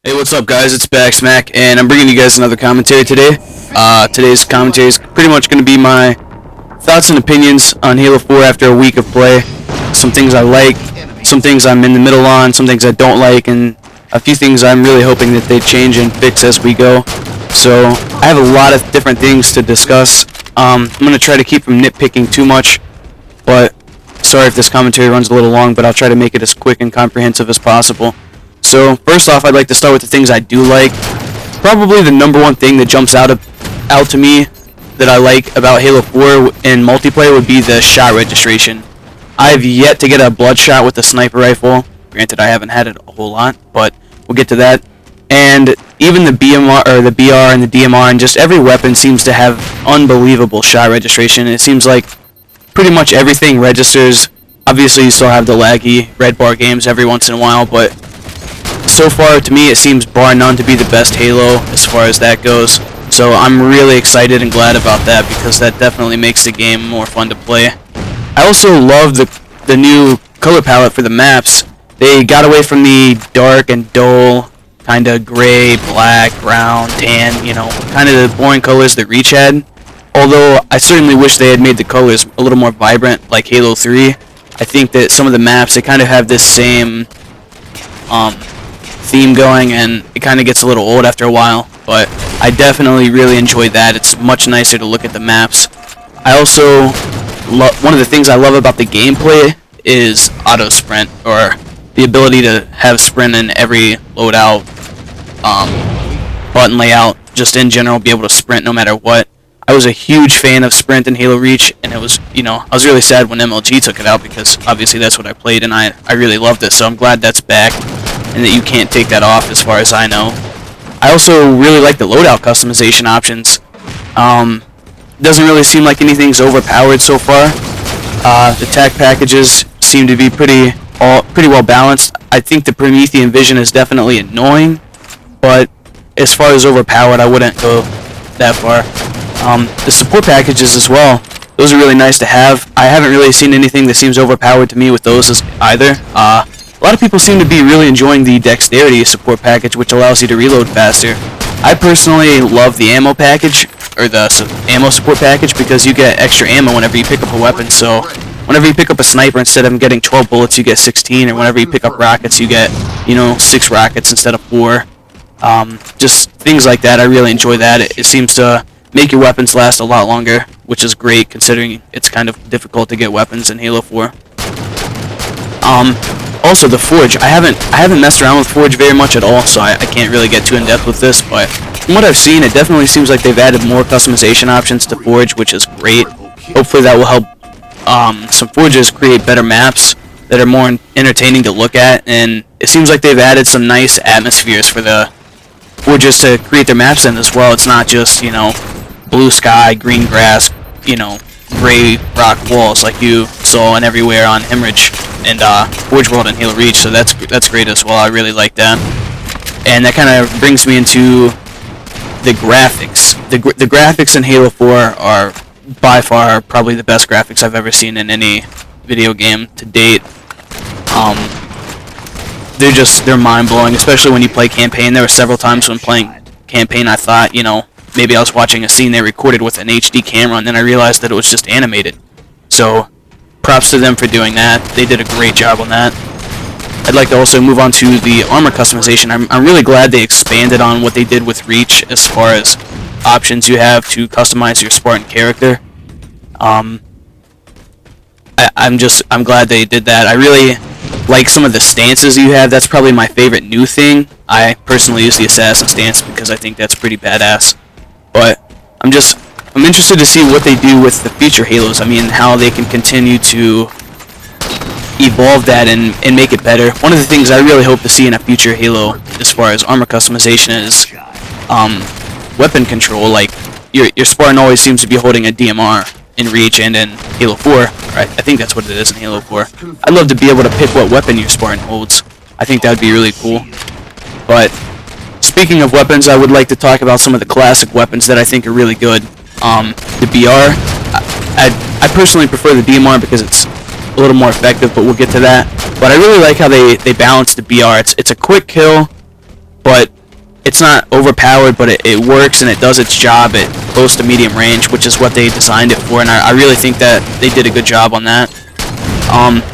Hey, what's up, guys? It's Backsmack, and I'm bringing you guys another commentary today. Today's commentary is pretty much going to be my thoughts and opinions on Halo 4 after a week of play. Some things I like, some things I'm in the middle on, some things I don't like, and a few things I'm really hoping that they change and fix as we go. So, I have a lot of different things to discuss. I'm going to try to keep from nitpicking too much, but sorry if this commentary runs a little long, but I'll try to make it as quick and comprehensive as possible. So, first off, I'd like to start with the things I do like. Probably the number one thing that jumps out to me that I like about Halo 4 in multiplayer would be the shot registration. I've yet to get a bloodshot with the sniper rifle. Granted, I haven't had it a whole lot, but we'll get to that. And even the BMR or the BR and the DMR and just every weapon seems to have unbelievable shot registration. It seems like pretty much everything registers. Obviously, you still have the laggy red bar games every once in a while, but so far, to me, it seems bar none to be the best Halo as far as that goes. So I'm really excited and glad about that because that definitely makes the game more fun to play. I also love the new color palette for the maps. They got away from the dark and dull, kind of gray, black, brown, tan, you know, kind of the boring colors that Reach had. Although I certainly wish they had made the colors a little more vibrant like Halo 3. I think that some of the maps, they kind of have this same theme going, and it kind of gets a little old after a while, but I definitely really enjoy that. It's much nicer to look at the maps. I also one of the things I love about the gameplay is auto sprint, or the ability to have sprint in every loadout, button layout, just in general, be able to sprint no matter what. I was a huge fan of sprint in Halo Reach, and it was, you know, I was really sad when MLG took it out because obviously that's what I played, and I really loved it, so I'm glad that's back and that you can't take that off as far as I know. I also really like the loadout customization options. Doesn't really seem like anything's overpowered so far. The tac packages seem to be pretty well balanced. I think the Promethean vision is definitely annoying, but as far as overpowered, I wouldn't go that far. The support packages as well, those are really nice to have. I haven't really seen anything that seems overpowered to me with those either. A lot of people seem to be really enjoying the dexterity support package, which allows you to reload faster. I personally love the ammo package, or the ammo support package, because you get extra ammo whenever you pick up a weapon. So whenever you pick up a sniper, instead of getting 12 bullets, you get 16, or whenever you pick up rockets, you get, you know, 6 rockets instead of 4. Just things like that. I really enjoy that. It seems to make your weapons last a lot longer, which is great considering it's kind of difficult to get weapons in Halo 4. Also, the Forge. I haven't messed around with Forge very much at all, so I can't really get too in-depth with this, but from what I've seen, it definitely seems like they've added more customization options to Forge, which is great. Hopefully that will help some Forges create better maps that are more entertaining to look at, and it seems like they've added some nice atmospheres for the Forges to create their maps in as well. It's not just, you know, blue sky, green grass, you know, gray rock walls like you saw and everywhere on Hemorrhage and Forge World and Halo Reach, so that's great as well. I really like that. And that kind of brings me into the graphics. The graphics in Halo 4 are by far probably the best graphics I've ever seen in any video game to date. They're mind-blowing, especially when you play campaign. There were several times when playing campaign I thought, you know, maybe I was watching a scene they recorded with an HD camera, and then I realized that it was just animated. So, props to them for doing that. They did a great job on that. I'd like to also move on to the armor customization. I'm really glad they expanded on what they did with Reach as far as options you have to customize your Spartan character. I'm glad they did that. I really like some of the stances you have. That's probably my favorite new thing. I personally use the assassin stance because I think that's pretty badass. But I'm interested to see what they do with the future Halos. I mean, how they can continue to evolve that and make it better. One of the things I really hope to see in a future Halo as far as armor customization is weapon control. Like, your Spartan always seems to be holding a DMR in Reach and in Halo 4. I think that's what it is in Halo 4. I'd love to be able to pick what weapon your Spartan holds. I think that would be really cool. But speaking of weapons, I would like to talk about some of the classic weapons that I think are really good. The BR, I personally prefer the DMR because it's a little more effective, but we'll get to that. But I really like how they balance the BR. It's a quick kill, but it's not overpowered, but it works and it does its job at close to medium range, which is what they designed it for, and I really think that they did a good job on that.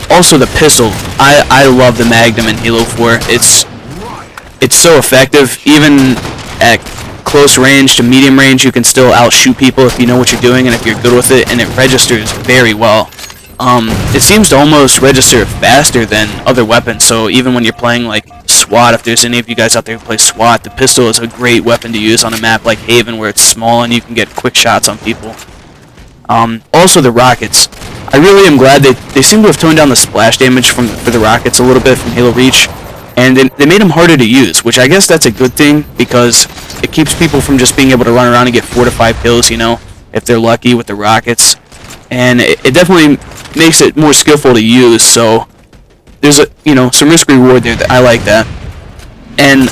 Also the pistol, I love the Magnum in Halo 4. It's so effective. Even at close range to medium range, you can still outshoot people if you know what you're doing and if you're good with it, and it registers very well. It seems to almost register faster than other weapons, so even when you're playing like SWAT, if there's any of you guys out there who play SWAT, the pistol is a great weapon to use on a map like Haven where it's small and you can get quick shots on people. Also the rockets. I really am glad they seem to have toned down the splash damage for the rockets a little bit from Halo Reach, and they made them harder to use, which I guess that's a good thing because it keeps people from just being able to run around and get 4 to 5 kills, you know, if they're lucky with the rockets. And it definitely makes it more skillful to use, so there's some risk reward there. That I like that. And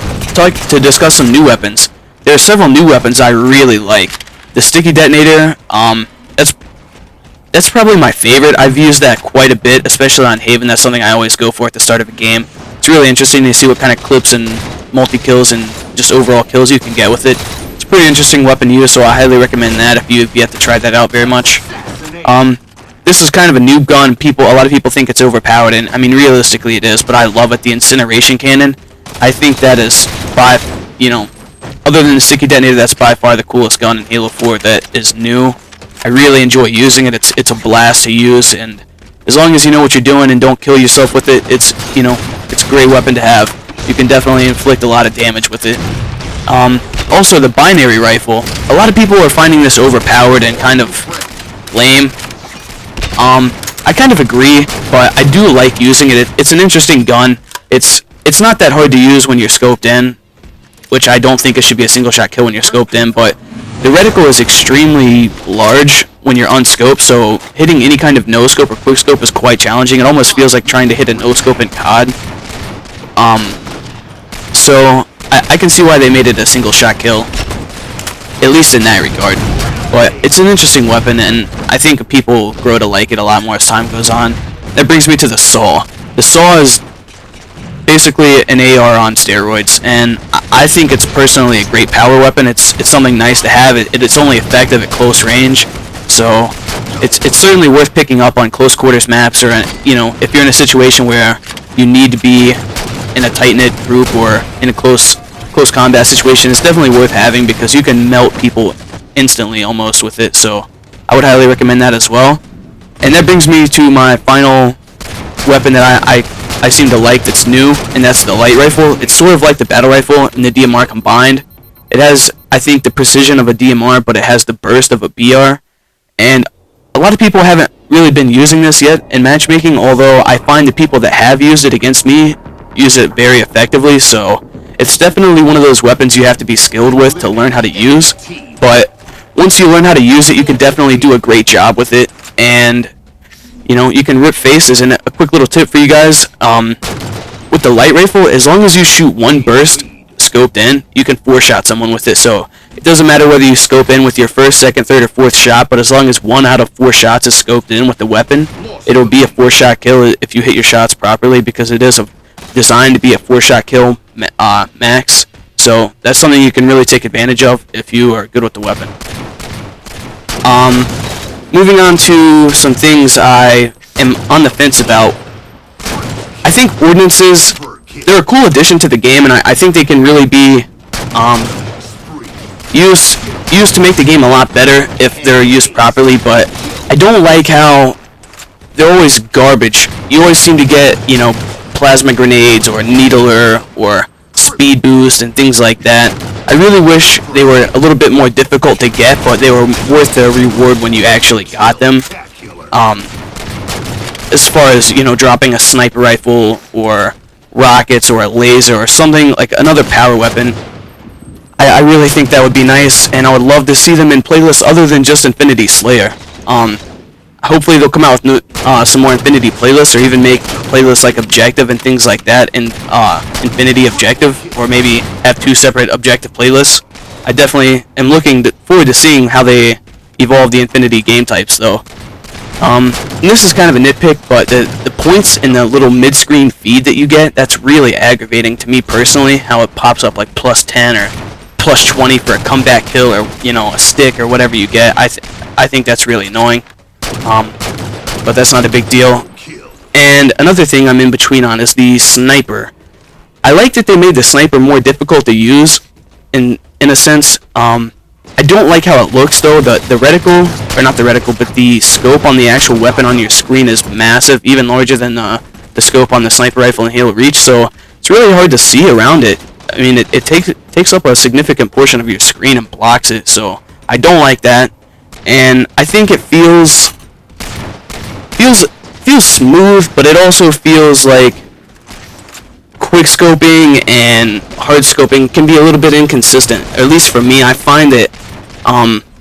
to discuss some new weapons, there are several new weapons I really like. The sticky detonator, that's probably my favorite. I've used that quite a bit, especially on Haven. That's something I always go for at the start of a game. It's really interesting to see what kind of clips and multi-kills and just overall kills you can get with it. It's a pretty interesting weapon to use, so I highly recommend that if you've yet to try that out very much. This is kind of a noob gun. A lot of people think it's overpowered, and I mean realistically it is, but I love it. The incineration cannon, I think that is other than the sticky detonator, that's by far the coolest gun in Halo 4 that is new. I really enjoy using it. It's a blast to use, and as long as you know what you're doing and don't kill yourself with it, it's a great weapon to have. You can definitely inflict a lot of damage with it. Also, the binary rifle. A lot of people are finding this overpowered and kind of lame. I kind of agree, but I do like using it. It's an interesting gun. It's not that hard to use when you're scoped in, which I don't think it should be a single shot kill when you're scoped in, but the reticle is extremely large when you're unscoped, so hitting any kind of no-scope or quick-scope is quite challenging. It almost feels like trying to hit a no-scope in COD. So I can see why they made it a single shot kill, at least in that regard. But it's an interesting weapon, and I think people grow to like it a lot more as time goes on. That brings me to the SAW. The SAW is basically an AR on steroids, and I think it's personally a great power weapon. It's something nice to have. It's only effective at close range, so it's certainly worth picking up on close quarters maps, or if you're in a situation where you need to be in a tight-knit group or in a close combat situation. It's definitely worth having because you can melt people instantly almost with it, so I would highly recommend that as well. And that brings me to my final weapon that I seem to like that's new, and that's the light rifle. It's sort of like the battle rifle and the DMR combined. It has, I think, the precision of a DMR, but it has the burst of a BR, and a lot of people haven't really been using this yet in matchmaking, although I find the people that have used it against me use it very effectively, so it's definitely one of those weapons you have to be skilled with to learn how to use, but once you learn how to use it, you can definitely do a great job with it, and you can rip faces. And a quick little tip for you guys, with the light rifle, as long as you shoot one burst scoped in, you can 4-shot someone with it, so it doesn't matter whether you scope in with your first, second, third, or fourth shot, but as long as 1 out of 4 shots is scoped in with the weapon, it'll be a 4-shot kill if you hit your shots properly, because it is designed to be a 4-shot kill max, so that's something you can really take advantage of if you are good with the weapon. Moving on to some things I am on the fence about. I think Ordinances, they're a cool addition to the game, and I think they can really be used to make the game a lot better if they're used properly, but I don't like how they're always garbage. You always seem to get, plasma grenades or needler or speed boost and things like that. I really wish they were a little bit more difficult to get, but they were worth the reward when you actually got them. As far as, dropping a sniper rifle or rockets or a laser or something, like another power weapon, I really think that would be nice, and I would love to see them in playlists other than just Infinity Slayer. Hopefully they'll come out with some more Infinity playlists, or even make playlists like Objective and things like that in Infinity Objective, or maybe have 2 separate Objective playlists. I definitely am looking forward to seeing how they evolve the Infinity game types, though. And this is kind of a nitpick, but the points in the little mid-screen feed that you get, that's really aggravating to me personally, how it pops up like plus 10 or plus 20 for a comeback kill, or, you know, a stick or whatever you get. I think that's really annoying, but that's not a big deal. And another thing I'm in between on is the sniper. I like that they made the sniper more difficult to use, in a sense. I don't like how it looks though. The reticle, or not the reticle, but the scope on the actual weapon on your screen is massive, even larger than the scope on the sniper rifle in Halo Reach, so it's really hard to see around it. I mean, it takes up a significant portion of your screen and blocks it, so I don't like that. And I think it feels smooth, but it also feels like quick scoping and hard scoping can be a little bit inconsistent. At least for me, I find that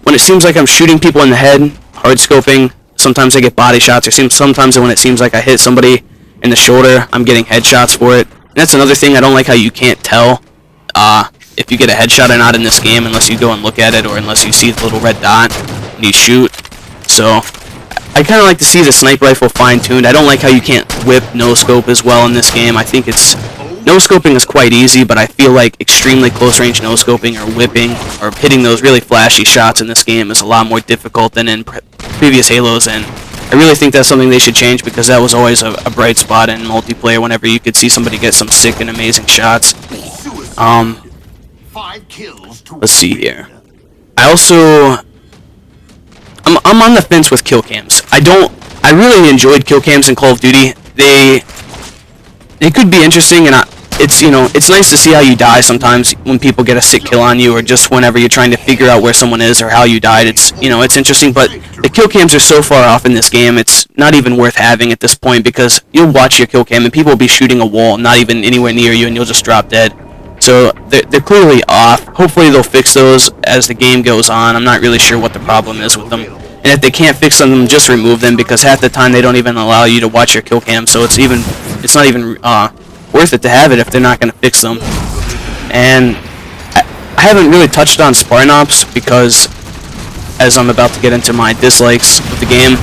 when it seems like I'm shooting people in the head, hard scoping, sometimes I get body shots, or sometimes when it seems like I hit somebody in the shoulder, I'm getting headshots for it. And that's another thing, I don't like how you can't tell if you get a headshot or not in this game unless you go and look at it, or unless you see the little red dot when you shoot. So I kind of like to see the sniper rifle fine-tuned. I don't like how you can't whip no-scope as well in this game. I think no-scoping is quite easy, but I feel like extremely close-range no-scoping or whipping or hitting those really flashy shots in this game is a lot more difficult than in previous Halos, and I really think that's something they should change, because that was always a bright spot in multiplayer whenever you could see somebody get some sick and amazing shots. Let's see here. I'm on the fence with Killcams. I really enjoyed Killcams in Call of Duty. They could be interesting, and it's nice to see how you die sometimes when people get a sick kill on you, or just whenever you're trying to figure out where someone is or how you died. It's interesting, but the Killcams are so far off in this game, it's not even worth having at this point, because you'll watch your Killcam and people will be shooting a wall, not even anywhere near you, and you'll just drop dead. So they're clearly off. Hopefully they'll fix those as the game goes on. I'm not really sure what the problem is with them. And if they can't fix them, just remove them, because half the time they don't even allow you to watch your kill cam, so it's not even worth it to have it if they're not going to fix them. And I haven't really touched on Spartan Ops, because as I'm about to get into my dislikes with the game,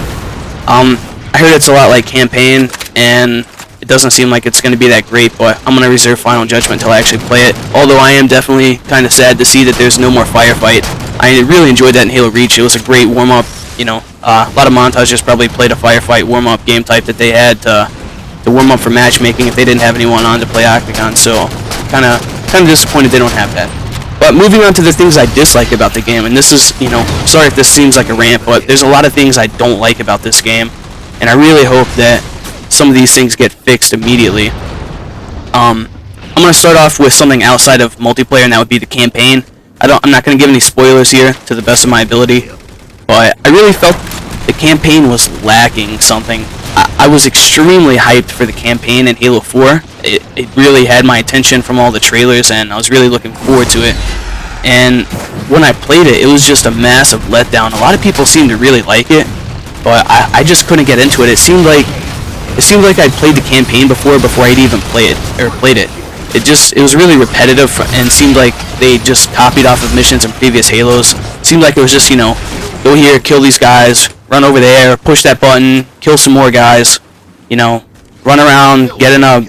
I heard it's a lot like Campaign, and it doesn't seem like it's going to be that great, but I'm going to reserve final judgment until I actually play it. Although I am definitely kind of sad to see that there's no more firefight. I really enjoyed that in Halo Reach. It was a great warm-up, a lot of montages probably played a firefight warm-up game type that they had to warm up for matchmaking if they didn't have anyone on to play Octagon, so kind of disappointed they don't have that. But moving on to the things I dislike about the game, and this is, sorry if this seems like a rant, but there's a lot of things I don't like about this game, and I really hope that some of these things get fixed immediately. I'm going to start off with something outside of multiplayer, and that would be the campaign. I'm not going to give any spoilers here to the best of my ability, but I really felt the campaign was lacking something. I was extremely hyped for the campaign in Halo 4. It really had my attention from all the trailers, and I was really looking forward to it. And when I played it, it was just a massive letdown. A lot of people seemed to really like it, but I just couldn't get into it. It seemed like I'd played the campaign before I'd even played it. It was really repetitive, and seemed like they just copied off of missions in previous Halos. Seemed like it was just, go here, kill these guys, run over there, push that button, kill some more guys, run around, get in a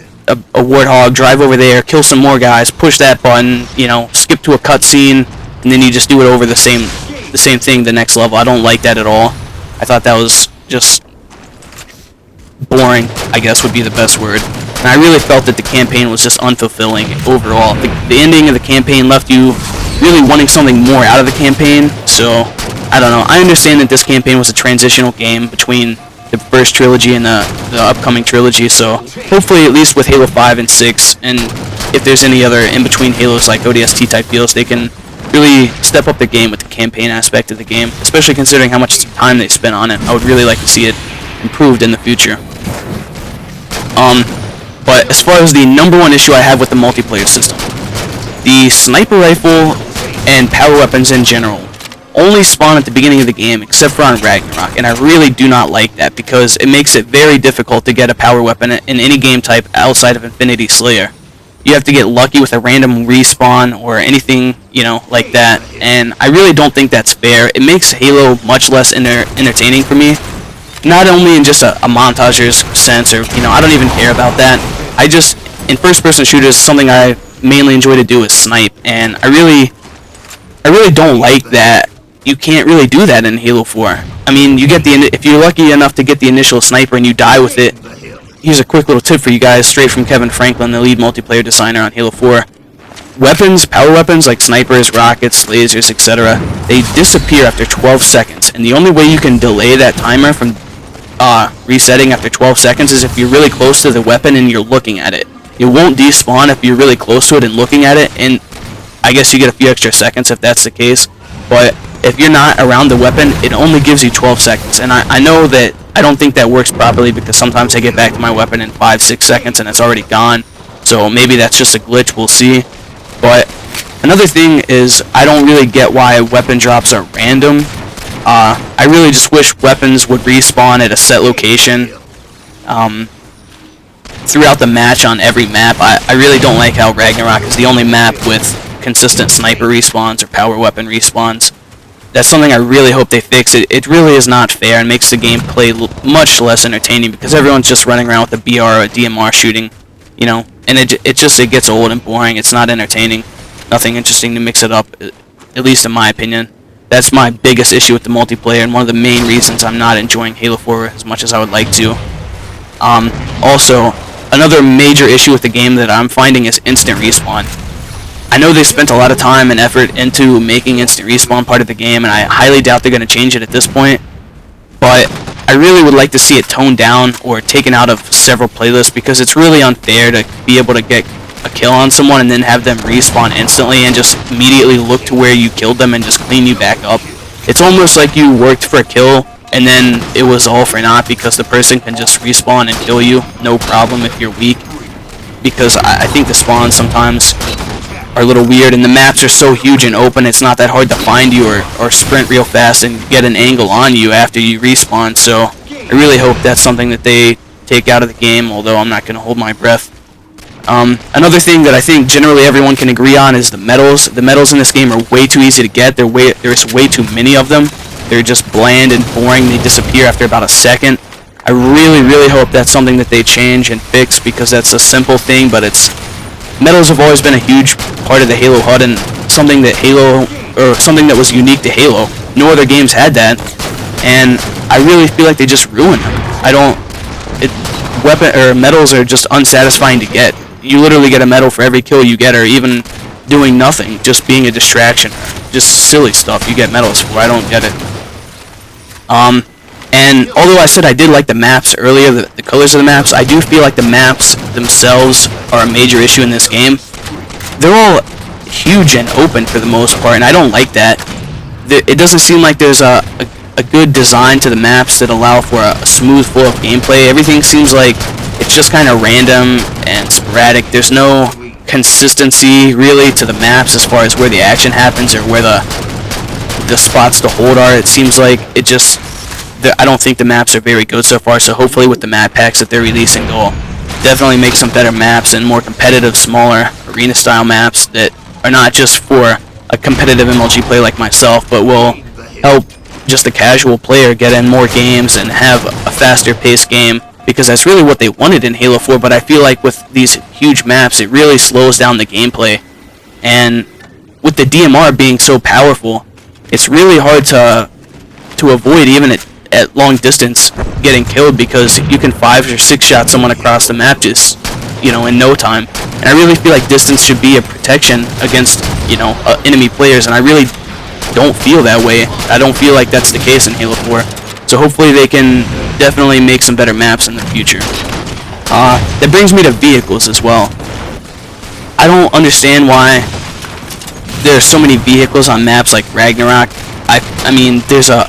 warthog, drive over there, kill some more guys, push that button, skip to a cutscene, and then you just do it over the same thing the next level. I don't like that at all. I thought that was just boring, I guess would be the best word. And I really felt that the campaign was just unfulfilling overall. The ending of the campaign left you really wanting something more out of the campaign, so I don't know. I understand that this campaign was a transitional game between the first trilogy and the upcoming trilogy, so hopefully at least with Halo 5 and 6, and if there's any other in-between Halos like ODST type deals, they can really step up the game with the campaign aspect of the game, especially considering how much time they spent on it. I would really like to see it improved in the future. But as far as the number one issue I have with the multiplayer system, the sniper rifle and power weapons in general only spawn at the beginning of the game, except for on Ragnarok, and I really do not like that, because it makes it very difficult to get a power weapon in any game type outside of Infinity Slayer. You have to get lucky with a random respawn or anything, like that, and I really don't think that's fair. It makes Halo much less entertaining for me, not only in just a montager's sense, or I don't even care about that. I just, in first-person shooters, something I mainly enjoy to do is snipe, and I really don't like that you can't really do that in Halo 4. I mean, you get if you're lucky enough to get the initial sniper and you die with it. Here's a quick little tip for you guys, straight from Kevin Franklin, the lead multiplayer designer on Halo 4. Weapons, power weapons like snipers, rockets, lasers, etc., they disappear after 12 seconds, and the only way you can delay that timer from resetting after 12 seconds is if you're really close to the weapon and you're looking at it. It won't despawn if you're really close to it and looking at it, and I guess you get a few extra seconds if that's the case, but if you're not around the weapon, it only gives you 12 seconds, and I know that I don't think that works properly because sometimes I get back to my weapon in 5-6 seconds and it's already gone, so maybe that's just a glitch, we'll see. But another thing is I don't really get why weapon drops are random. I really just wish weapons would respawn at a set location throughout the match on every map. I really don't like how Ragnarok is the only map with consistent sniper respawns or power weapon respawns. That's something I really hope they fix. It really is not fair and makes the gameplay much less entertaining because everyone's just running around with a BR or a DMR shooting, and it gets old and boring. It's not entertaining. Nothing interesting to mix it up, at least in my opinion. That's my biggest issue with the multiplayer and one of the main reasons I'm not enjoying Halo 4 as much as I would like to. Also, another major issue with the game that I'm finding is instant respawn. I know they spent a lot of time and effort into making instant respawn part of the game, and I highly doubt they're going to change it at this point, but I really would like to see it toned down or taken out of several playlists because it's really unfair to be able to get a kill on someone and then have them respawn instantly and just immediately look to where you killed them and just clean you back up. It's almost like you worked for a kill and then it was all for naught because the person can just respawn and kill you, no problem if you're weak, because I think the spawns sometimes are a little weird and the maps are so huge and open it's not that hard to find you or sprint real fast and get an angle on you after you respawn, so I really hope that's something that they take out of the game, although I'm not going to hold my breath. Another thing that I think generally everyone can agree on is the medals. The medals in this game are way too easy to get. There's way too many of them. They're just bland and boring. They disappear after about a second. I really hope that's something that they change and fix because that's a simple thing, but medals have always been a huge part of the Halo HUD and something that was unique to Halo. No other games had that, and I really feel like they just ruined them. Medals are just unsatisfying to get. You literally get a medal for every kill you get, or even doing nothing, just being a distraction, just silly stuff you get medals for. I don't get it. And although I said I did like the maps earlier, the colors of the maps, I do feel like the maps themselves are a major issue in this game. They're all huge and open for the most part, and I don't like that. It doesn't seem like there's a good design to the maps that allow for a smooth flow of gameplay. Everything seems like it's just kind of random and sporadic. There's no consistency really to the maps as far as where the action happens or where the spots to hold are. It seems like I don't think the maps are very good so far, so hopefully with the map packs that they're releasing, they'll definitely make some better maps and more competitive, smaller, arena-style maps that are not just for a competitive MLG player like myself, but will help just a casual player get in more games and have a faster-paced game, because that's really what they wanted in Halo 4, but I feel like with these huge maps, it really slows down the gameplay, and with the DMR being so powerful, it's really hard to avoid even at long distance getting killed, because you can 5 or 6 shot someone across the map just, in no time. And I really feel like distance should be a protection against, enemy players, and I really don't feel that way. I don't feel like that's the case in Halo 4. So hopefully they can definitely make some better maps in the future. That brings me to vehicles as well. I don't understand why there's so many vehicles on maps like Ragnarok. I mean, there's a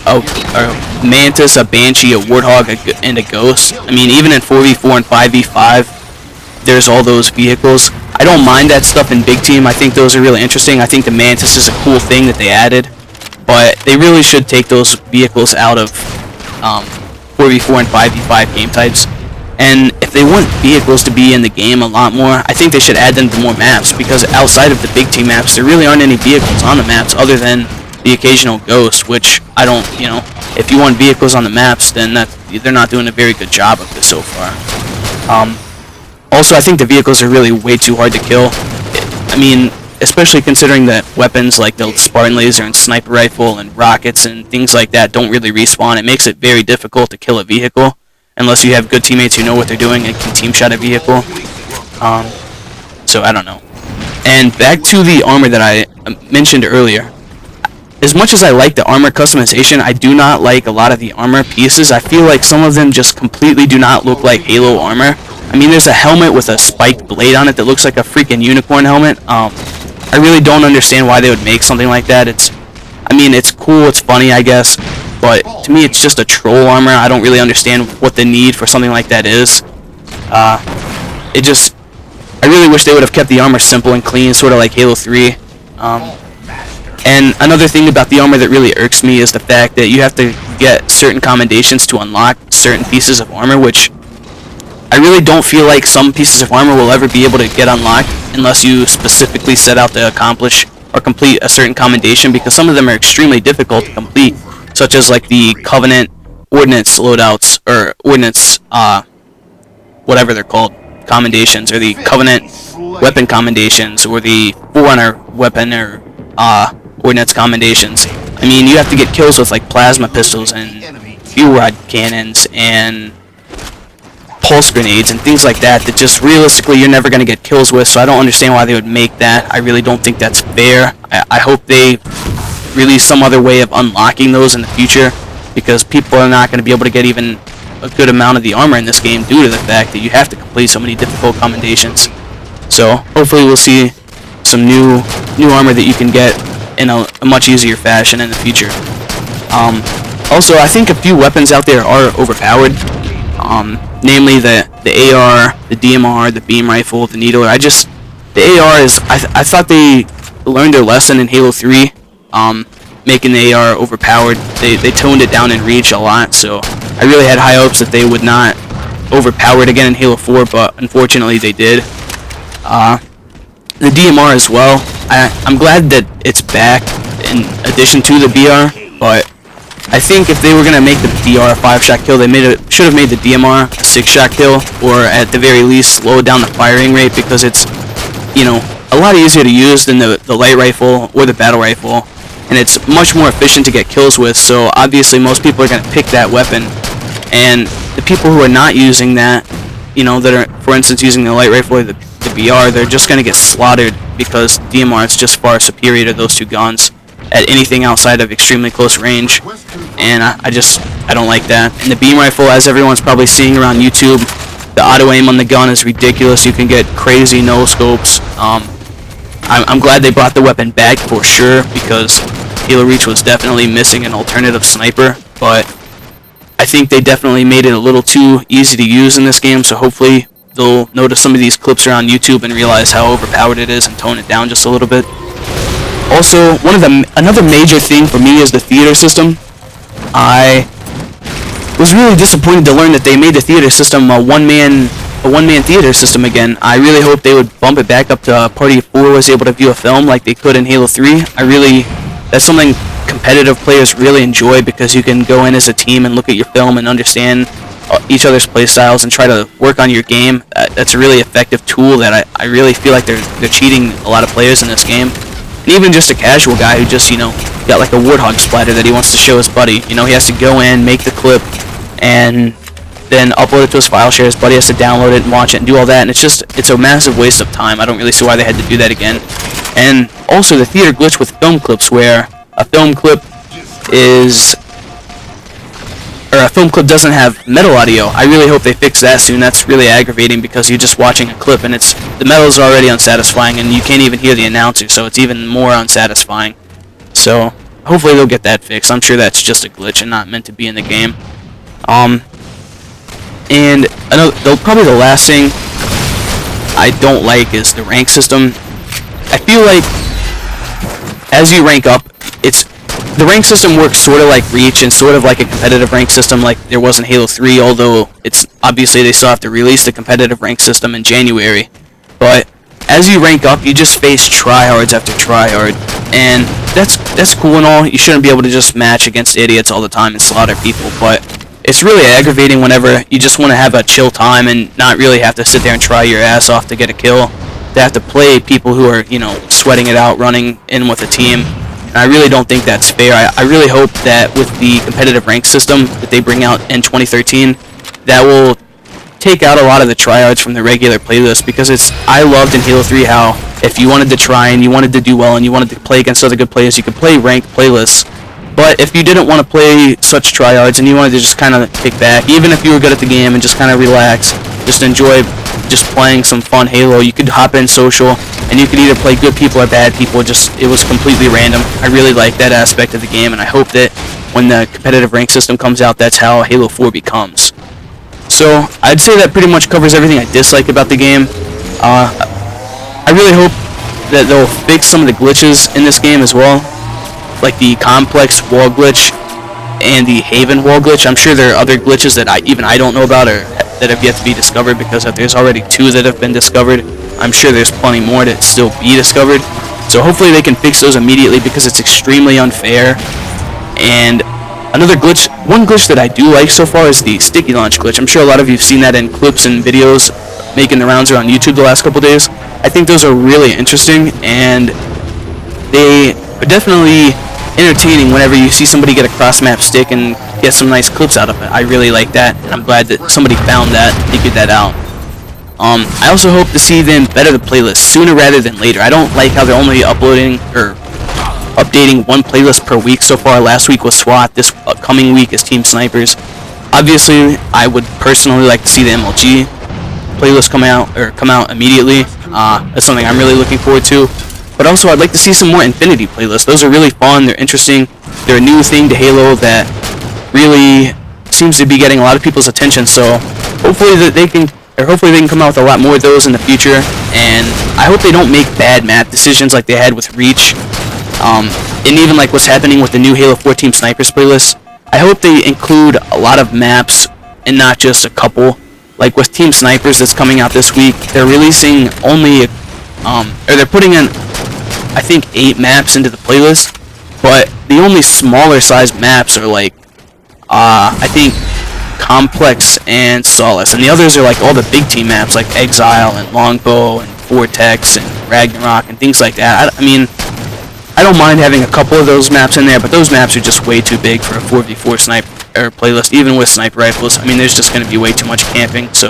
Mantis, a Banshee, a Warthog, and a Ghost. I mean, even in 4v4 and 5v5, there's all those vehicles. I don't mind that stuff in Big Team. I think those are really interesting. I think the Mantis is a cool thing that they added, but they really should take those vehicles out of 4v4 and 5v5 game types. And if they want vehicles to be in the game a lot more, I think they should add them to more maps, because outside of the Big Team maps, there really aren't any vehicles on the maps other than the occasional ghost, which I don't, if you want vehicles on the maps, then they're not doing a very good job of this so far. Also, I think the vehicles are really way too hard to kill. I mean, especially considering that weapons like the Spartan laser and sniper rifle and rockets and things like that don't really respawn. It makes it very difficult to kill a vehicle unless you have good teammates who know what they're doing and can team shot a vehicle. So I don't know. And back to the armor that I mentioned earlier. As much as I like the armor customization, I do not like a lot of the armor pieces. I feel like some of them just completely do not look like Halo armor. I mean, there's a helmet with a spiked blade on it that looks like a freaking unicorn helmet. I really don't understand why they would make something like that. It's cool, it's funny, I guess, but to me it's just a troll armor. I don't really understand what the need for something like that is. I really wish they would have kept the armor simple and clean, sort of like Halo 3. And another thing about the armor that really irks me is the fact that you have to get certain commendations to unlock certain pieces of armor, which I really don't feel like some pieces of armor will ever be able to get unlocked unless you specifically set out to accomplish or complete a certain commendation, because some of them are extremely difficult to complete, such as like the Covenant Ordnance loadouts, or Ordnance, whatever they're called, commendations, or the Covenant weapon commendations, or the Forerunner weapon or Ordnance commendations. I mean, you have to get kills with like plasma pistols and fuel rod cannons and pulse grenades and things like that just realistically you're never going to get kills with, so I don't understand why they would make that. I really don't think that's fair. I hope they release some other way of unlocking those in the future, because people are not going to be able to get even a good amount of the armor in this game due to the fact that you have to complete so many difficult commendations. So hopefully we'll see some new armor that you can get in a much easier fashion in the future. Also, I think a few weapons out there are overpowered. Namely the AR, the DMR, the beam rifle, the needler. The AR is, I thought they learned their lesson in Halo 3, making the AR overpowered. They toned it down in reach a lot, so I really had high hopes that they would not overpower it again in Halo 4, but unfortunately they did. The DMR as well, I'm glad that it's back in addition to the BR, but I think if they were going to make the DR a 5-shot kill, they should have made the DMR a 6-shot kill, or at the very least slow down the firing rate, because it's, a lot easier to use than the light rifle or the battle rifle, and it's much more efficient to get kills with, so obviously most people are going to pick that weapon, and the people who are not using that, that are, for instance, using the light rifle or the BR, they're just going to get slaughtered, because DMR is just far superior to those two guns at anything outside of extremely close range, and I don't like that. And the beam rifle, as everyone's probably seeing around YouTube, the auto aim on the gun is ridiculous. You can get crazy no scopes. I'm glad they brought the weapon back for sure, because Halo Reach was definitely missing an alternative sniper, but I think they definitely made it a little too easy to use in this game, so hopefully they'll notice some of these clips around YouTube and realize how overpowered it is and tone it down just a little bit. Also, another major thing for me is the theater system. I was really disappointed to learn that they made the theater system a one-man theater system again. I really hope they would bump it back up to Party of 4 was able to view a film like they could in Halo 3. That's something competitive players really enjoy, because you can go in as a team and look at your film and understand each other's play styles and try to work on your game. That's a really effective tool that I really feel like they're cheating a lot of players in this game. And even just a casual guy who just, got like a warthog splatter that he wants to show his buddy. He has to go in, make the clip, and then upload it to his file share. His buddy has to download it and watch it and do all that, and it's a massive waste of time. I don't really see why they had to do that again. And also the theater glitch with film clips, where a film clip doesn't have metal audio. I really hope they fix that soon. That's really aggravating, because you're just watching a clip and the metal's already unsatisfying, and you can't even hear the announcer, so it's even more unsatisfying. So hopefully they'll get that fixed. I'm sure that's just a glitch and not meant to be in the game. And probably the last thing I don't like is the rank system. I feel like as you rank up, the rank system works sort of like Reach and sort of like a competitive rank system like there was in Halo 3, although it's obviously they still have to release the competitive rank system in January. But as you rank up, you just face tryhards after tryhard, and that's that's cool and all. You shouldn't be able to just match against idiots all the time and slaughter people, but it's really aggravating whenever you just want to have a chill time and not really have to sit there and try your ass off to get a kill. To have to play people who are, sweating it out, running in with a team. And I really don't think that's fair. I really hope that with the competitive rank system that they bring out in 2013, that will take out a lot of the tryhards from the regular playlist, because I loved in Halo 3 how if you wanted to try and you wanted to do well and you wanted to play against other good players, you could play ranked playlists. But if you didn't want to play such tryhards and you wanted to just kind of kick back, even if you were good at the game and just kind of relax, just enjoy just playing some fun Halo, you could hop in social and you could either play good people or bad people. It was completely random. I really like that aspect of the game, and I hope that when the competitive rank system comes out, that's how Halo 4 becomes. So I'd say that pretty much covers everything I dislike about the game. I really hope that they'll fix some of the glitches in this game as well, like the complex wall glitch and the Haven wall glitch. I'm sure there are other glitches that I don't know about or that have yet to be discovered, because if there's already 2 that have been discovered, I'm sure there's plenty more that still be discovered. So hopefully they can fix those immediately, because it's extremely unfair. And one glitch that I do like so far is the sticky launch glitch. I'm sure a lot of you have seen that in clips and videos making the rounds around YouTube the last couple days. I think those are really interesting, and they are definitely entertaining whenever you see somebody get a cross-map stick and get some nice clips out of it. I really like that, and I'm glad that somebody found that, figured that out. I also hope to see them better the playlist sooner rather than later. I don't like how they're only updating one playlist per week so far. Last week was SWAT, this upcoming week is Team Snipers. Obviously, I would personally like to see the MLG playlist come out immediately. That's something I'm really looking forward to. But also, I'd like to see some more Infinity playlists. Those are really fun, they're interesting, they're a new thing to Halo that really seems to be getting a lot of people's attention, so hopefully they can come out with a lot more of those in the future, and I hope they don't make bad map decisions like they had with Reach, and even like what's happening with the new Halo 4 Team Snipers playlist. I hope they include a lot of maps and not just a couple. Like with Team Snipers that's coming out this week, they're releasing only, they're putting in, I think, 8 maps into the playlist, but the only smaller sized maps are like, I think, Complex and Solace, and the others are like all the big team maps like Exile and Longbow and Vortex and Ragnarok and things like that. I mean, I don't mind having a couple of those maps in there, but those maps are just way too big for a 4v4 sniper playlist, even with sniper rifles. I mean, there's just going to be way too much camping, so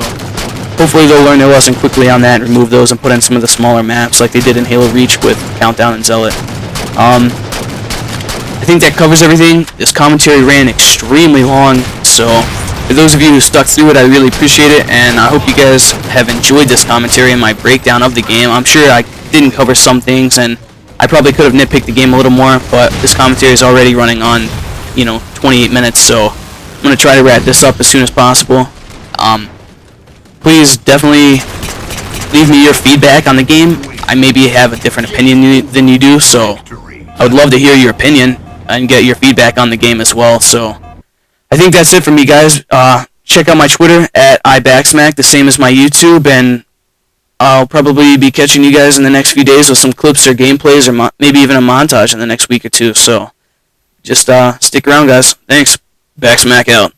hopefully they'll learn their lesson quickly on that and remove those and put in some of the smaller maps like they did in Halo Reach with Countdown and Zealot. I think that covers everything. This commentary ran extremely long, so for those of you who stuck through it, I really appreciate it, and I hope you guys have enjoyed this commentary and my breakdown of the game. I'm sure I didn't cover some things, and I probably could have nitpicked the game a little more, but this commentary is already running on, 28 minutes, so I'm going to try to wrap this up as soon as possible. Please definitely leave me your feedback on the game. I maybe have a different opinion than you do, so I would love to hear your opinion and get your feedback on the game as well. So I think that's it for me, guys. Check out my Twitter at iBacksmack, the same as my YouTube, and I'll probably be catching you guys in the next few days with some clips or gameplays or maybe even a montage in the next week or two. So just stick around, guys. Thanks. Backsmack out.